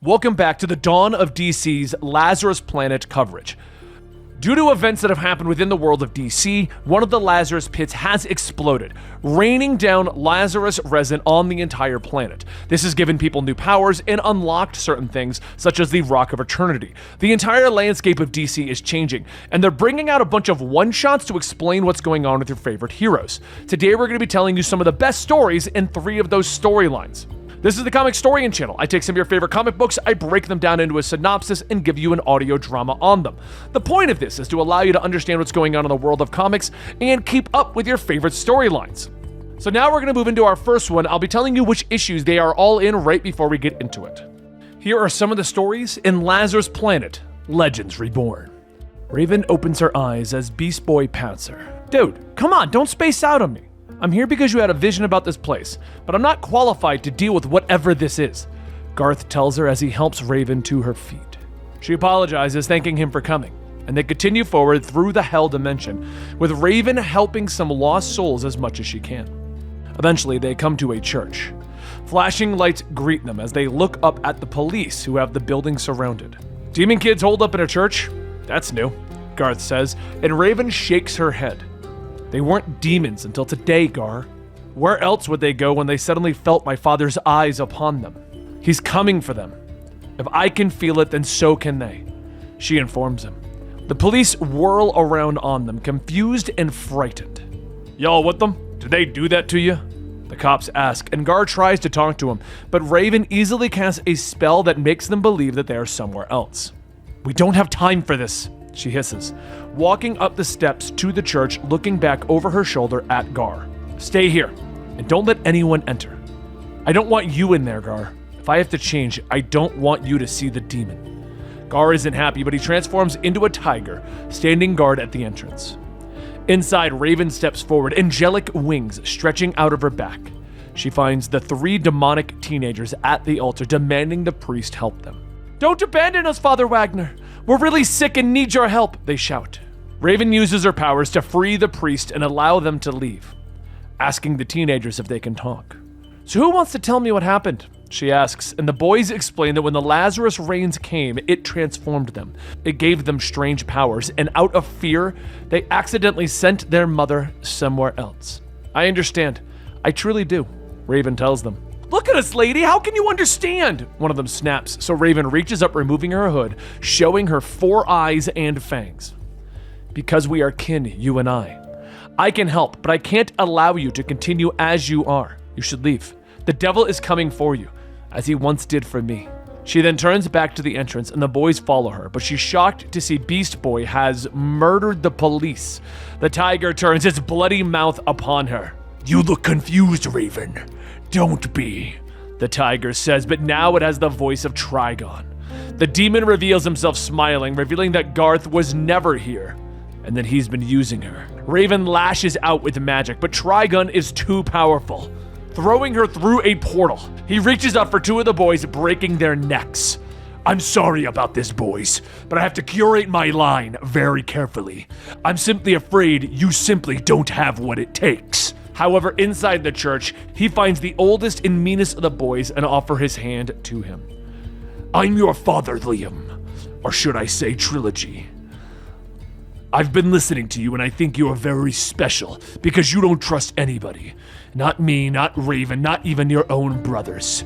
Welcome back to the dawn of DC's Lazarus Planet coverage. Due to events that have happened within the world of DC, one of the Lazarus pits has exploded, raining down Lazarus resin on the entire planet. This has given people new powers and unlocked certain things, such as the Rock of Eternity. The entire landscape of DC is changing, and they're bringing out a bunch of one-shots to explain what's going on with your favorite heroes. Today we're going to be telling you some of the best stories in 3 of those storylines. This is the Comicstorian channel. I take some of your favorite comic books, I break them down into a synopsis, and give you an audio drama on them. The point of this is to allow you to understand what's going on in the world of comics and keep up with your favorite storylines. So now we're going to move into our first one. I'll be telling you which issues they are all in right before we get into it. Here are some of the stories in Lazarus Planet, Legends Reborn. Raven opens her eyes as Beast Boy pats her. Dude, come on, don't space out on me. I'm here because you had a vision about this place, but I'm not qualified to deal with whatever this is, Garth tells her as he helps Raven to her feet. She apologizes, thanking him for coming, and they continue forward through the Hell Dimension, with Raven helping some lost souls as much as she can. Eventually, they come to a church. Flashing lights greet them as they look up at the police who have the building surrounded. Demon kids hold up in a church? That's new, Garth says, and Raven shakes her head. They weren't demons until today, Gar. Where else would they go when they suddenly felt my father's eyes upon them? He's coming for them. If I can feel it, then so can they, she informs him. The police whirl around on them, confused and frightened. Y'all with them? Did they do that to you? The cops ask, and Gar tries to talk to him, but Raven easily casts a spell that makes them believe that they are somewhere else. We don't have time for this, she hisses, walking up the steps to the church, looking back over her shoulder at Gar. Stay here, and don't let anyone enter. I don't want you in there, Gar. If I have to change, I don't want you to see the demon. Gar isn't happy, but he transforms into a tiger, standing guard at the entrance. Inside, Raven steps forward, angelic wings stretching out of her back. She finds the 3 demonic teenagers at the altar, demanding the priest help them. Don't abandon us, Father Wagner! We're really sick and need your help, they shout. Raven uses her powers to free the priest and allow them to leave, asking the teenagers if they can talk. So who wants to tell me what happened? She asks, and the boys explain that when the Lazarus rains came, it transformed them. It gave them strange powers, and out of fear, they accidentally sent their mother somewhere else. I understand. I truly do, Raven tells them. Look at us, lady, how can you understand? One of them snaps, so Raven reaches up, removing her hood, showing her 4 eyes and fangs. Because we are kin, you and I. I can help, but I can't allow you to continue as you are. You should leave. The devil is coming for you, as he once did for me. She then turns back to the entrance, and the boys follow her, but she's shocked to see Beast Boy has murdered the police. The tiger turns its bloody mouth upon her. You look confused, Raven. Don't be, the tiger says, but now it has the voice of Trigon. The demon reveals himself smiling, revealing that Garth was never here, and that he's been using her. Raven lashes out with magic, but Trigon is too powerful, throwing her through a portal. He reaches up for 2 of the boys, breaking their necks. I'm sorry about this, boys, but I have to curate my line very carefully. I'm simply afraid you simply don't have what it takes. However, inside the church, he finds the oldest and meanest of the boys and offers his hand to him. I'm your father, Liam, or should I say Trilogy. I've been listening to you and I think you are very special because you don't trust anybody. Not me, not Raven, not even your own brothers.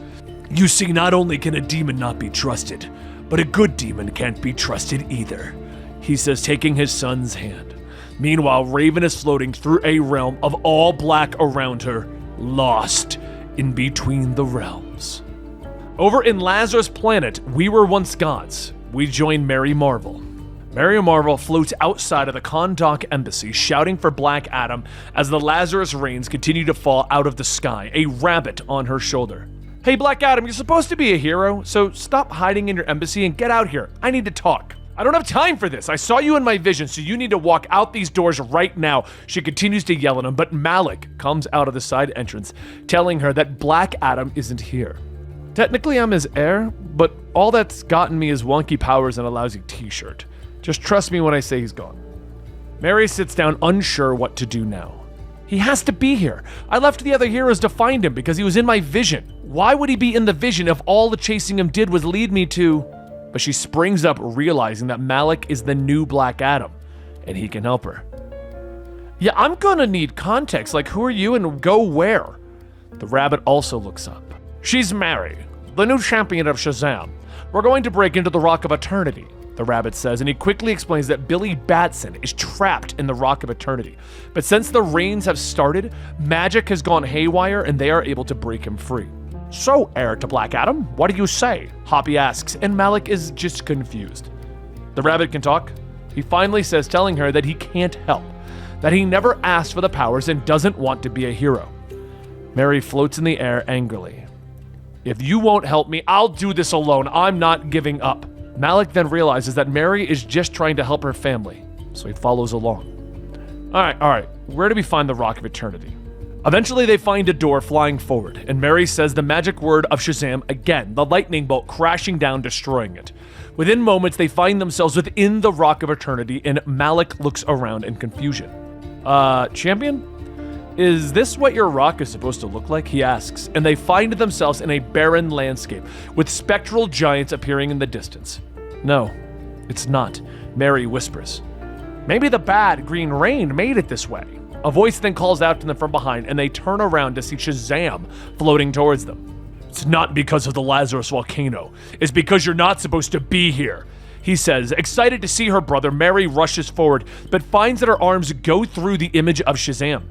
You see, not only can a demon not be trusted, but a good demon can't be trusted either, he says, taking his son's hand. Meanwhile, Raven is floating through a realm of all black around her, lost in between the realms. Over in Lazarus Planet, we were once gods. We join Mary Marvel. Mary Marvel floats outside of the Kahndaq embassy, shouting for Black Adam as the Lazarus rains continue to fall out of the sky, a rabbit on her shoulder. Hey, Black Adam, you're supposed to be a hero, so stop hiding in your embassy and get out here. I need to talk. I don't have time for this. I saw you in my vision, so you need to walk out these doors right now. She continues to yell at him, but Malik comes out of the side entrance, telling her that Black Adam isn't here. Technically, I'm his heir, but all that's gotten me is wonky powers and a lousy t-shirt. Just trust me when I say he's gone. Mary sits down, unsure what to do now. He has to be here. I left the other heroes to find him because he was in my vision. Why would he be in the vision if all the chasing him did was lead me to... But she springs up, realizing that Malik is the new Black Adam, and he can help her. Yeah, I'm gonna need context, like who are you and go where? The rabbit also looks up. She's Mary, the new champion of Shazam. We're going to break into the Rock of Eternity, the rabbit says, and he quickly explains that Billy Batson is trapped in the Rock of Eternity. But since the rains have started, magic has gone haywire and they are able to break him free. So, heir to Black Adam, what do you say? Hoppy asks, and Malik is just confused. The rabbit can talk. He finally says, telling her that he can't help, that he never asked for the powers and doesn't want to be a hero. Mary floats in the air angrily. If you won't help me, I'll do this alone. I'm not giving up. Malik then realizes that Mary is just trying to help her family, so he follows along. All right, where do we find the Rock of Eternity? Eventually, they find a door flying forward, and Mary says the magic word of Shazam again, the lightning bolt crashing down, destroying it. Within moments, they find themselves within the Rock of Eternity, and Malik looks around in confusion. Champion? Is this what your rock is supposed to look like? He asks, and they find themselves in a barren landscape, with spectral giants appearing in the distance. No, it's not, Mary whispers. Maybe the bad green rain made it this way. A voice then calls out to them from behind, and they turn around to see Shazam floating towards them. It's not because of the Lazarus volcano. It's because you're not supposed to be here, he says. Excited to see her brother, Mary rushes forward, but finds that her arms go through the image of Shazam.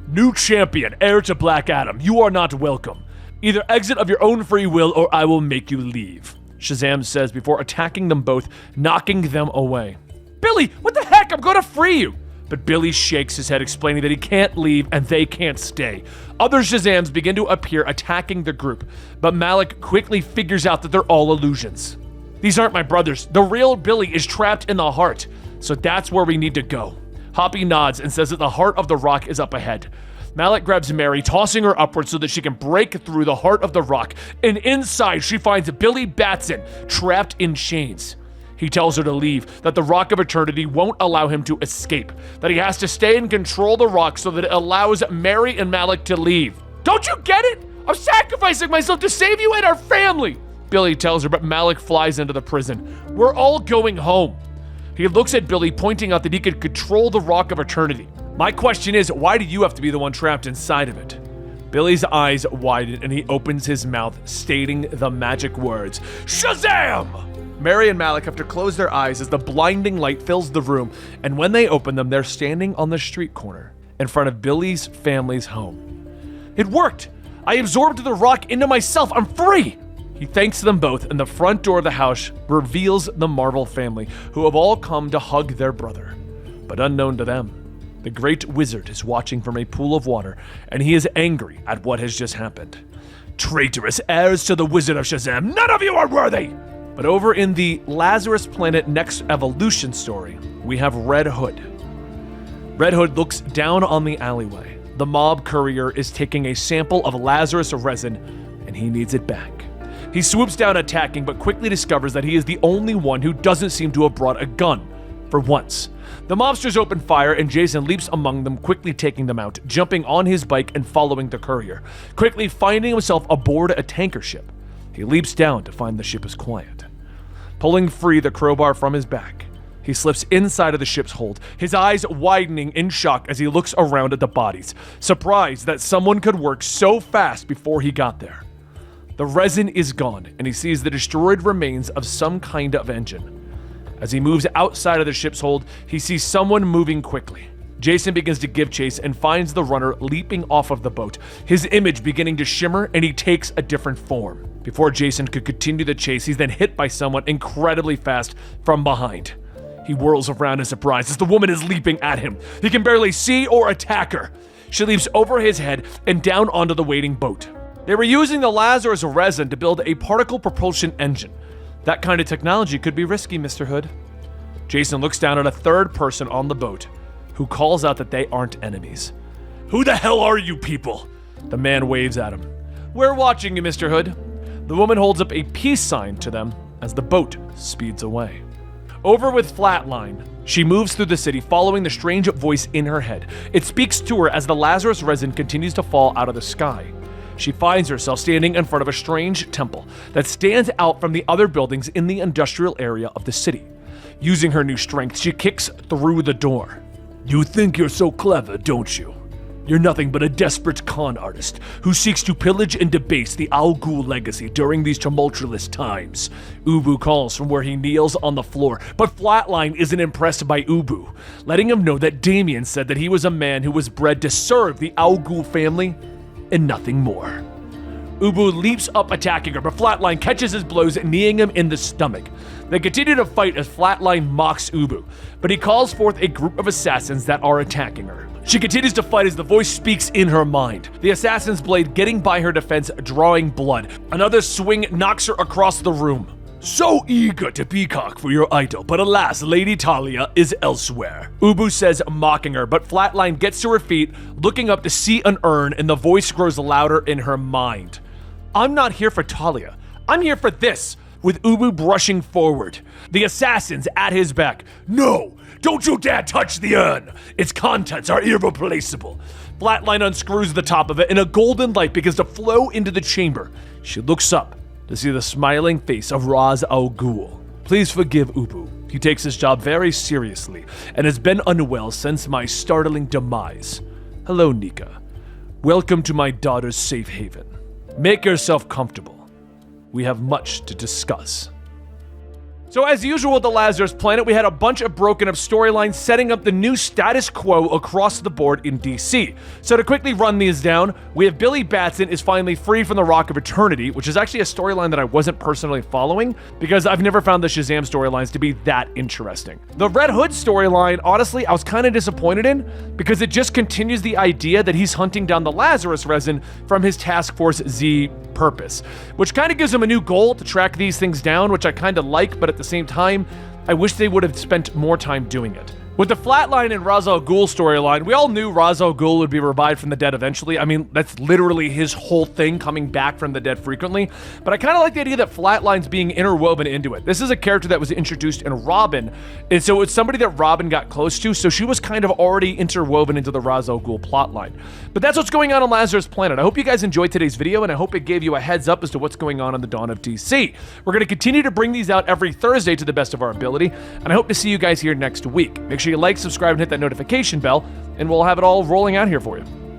New champion, heir to Black Adam, you are not welcome. Either exit of your own free will or I will make you leave, Shazam says before attacking them both, knocking them away. Billy, what the heck? I'm gonna free you. But Billy shakes his head, explaining that he can't leave and they can't stay. Other Shazams begin to appear, attacking the group, but Malik quickly figures out that they're all illusions. These aren't my brothers. The real Billy is trapped in the heart, so that's where we need to go. Hoppy nods and says that the heart of the rock is up ahead. Malik grabs Mary, tossing her upwards so that she can break through the heart of the rock, and inside she finds Billy Batson trapped in chains. He tells her to leave, that the Rock of Eternity won't allow him to escape, that he has to stay and control the rock so that it allows Mary and Malik to leave. Don't you get it? I'm sacrificing myself to save you and our family, Billy tells her, but Malik flies into the prison. We're all going home. He looks at Billy, pointing out that he could control the Rock of Eternity. My question is, why do you have to be the one trapped inside of it? Billy's eyes widen and he opens his mouth, stating the magic words, Shazam! Mary and Malik have to close their eyes as the blinding light fills the room, and when they open them, they're standing on the street corner in front of Billy's family's home. It worked! I absorbed the rock into myself. I'm free! He thanks them both, and the front door of the house reveals the Marvel family, who have all come to hug their brother. But unknown to them, the great wizard is watching from a pool of water, and he is angry at what has just happened. Traitorous heirs to the Wizard of Shazam, none of you are worthy! But over in the Lazarus Planet Next Evolution story, we have Red Hood. Red Hood looks down on the alleyway. The mob courier is taking a sample of Lazarus resin, and he needs it back. He swoops down attacking, but quickly discovers that he is the only one who doesn't seem to have brought a gun, for once. The mobsters open fire, and Jason leaps among them, quickly taking them out, jumping on his bike and following the courier, quickly finding himself aboard a tanker ship. He leaps down to find the ship is quiet. Pulling free the crowbar from his back, he slips inside of the ship's hold, his eyes widening in shock as he looks around at the bodies, surprised that someone could work so fast before he got there. The resin is gone, and he sees the destroyed remains of some kind of engine. As he moves outside of the ship's hold, he sees someone moving quickly. Jason begins to give chase and finds the runner leaping off of the boat, his image beginning to shimmer, and he takes a different form. Before Jason could continue the chase, he's then hit by someone incredibly fast from behind. He whirls around in surprise as the woman is leaping at him. He can barely see or attack her. She leaps over his head and down onto the waiting boat. They were using the Lazarus resin to build a particle propulsion engine. That kind of technology could be risky, Mr. Hood. Jason looks down at a third person on the boat, who calls out that they aren't enemies. Who the hell are you people? The man waves at him. We're watching you, Mr. Hood. The woman holds up a peace sign to them as the boat speeds away. Over with Flatline, she moves through the city following the strange voice in her head. It speaks to her as the Lazarus resin continues to fall out of the sky. She finds herself standing in front of a strange temple that stands out from the other buildings in the industrial area of the city. Using her new strength, she kicks through the door. You think you're so clever, don't you? You're nothing but a desperate con artist who seeks to pillage and debase the Al Ghul legacy during these tumultuous times. Ubu calls from where he kneels on the floor, but Flatline isn't impressed by Ubu, letting him know that Damien said that he was a man who was bred to serve the Al Ghul family and nothing more. Ubu leaps up attacking her, but Flatline catches his blows, kneeing him in the stomach. They continue to fight as Flatline mocks Ubu, but he calls forth a group of assassins that are attacking her. She continues to fight as the voice speaks in her mind. The assassin's blade getting by her defense, drawing blood. Another swing knocks her across the room. So eager to peacock for your idol, but alas, Lady Talia is elsewhere. Ubu says, mocking her, but Flatline gets to her feet, looking up to see an urn, and the voice grows louder in her mind. I'm not here for Talia. I'm here for this, with Ubu brushing forward. The assassin's at his back. No! Don't you dare touch the urn! Its contents are irreplaceable. Flatline unscrews the top of it, and a golden light begins to flow into the chamber. She looks up to see the smiling face of Raz Al Ghul. Please forgive Ubu. He takes his job very seriously, and has been unwell since my startling demise. Hello, Nika. Welcome to my daughter's safe haven. Make yourself comfortable. We have much to discuss. So as usual with the Lazarus Planet, we had a bunch of broken up storylines setting up the new status quo across the board in DC. So to quickly run these down, we have Billy Batson is finally free from the Rock of Eternity, which is actually a storyline that I wasn't personally following because I've never found the Shazam storylines to be that interesting. The Red Hood storyline, honestly, I was kind of disappointed in because it just continues the idea that he's hunting down the Lazarus resin from his Task Force Z purpose, which kind of gives him a new goal to track these things down, which I kind of like, but at the same time, I wish they would have spent more time doing it. With the Flatline and Ra's al Ghul storyline, we all knew Ra's al Ghul would be revived from the dead eventually. I mean, that's literally his whole thing, coming back from the dead frequently. But I kind of like the idea that Flatline's being interwoven into it. This is a character that was introduced in Robin, and so it's somebody that Robin got close to, so she was kind of already interwoven into the Ra's al Ghul plotline. But that's what's going on Lazarus Planet. I hope you guys enjoyed today's video, and I hope it gave you a heads up as to what's going on in the Dawn of DC. We're going to continue to bring these out every Thursday to the best of our ability, and I hope to see you guys here next week. Make sure you like, subscribe, and hit that notification bell, and we'll have it all rolling out here for you.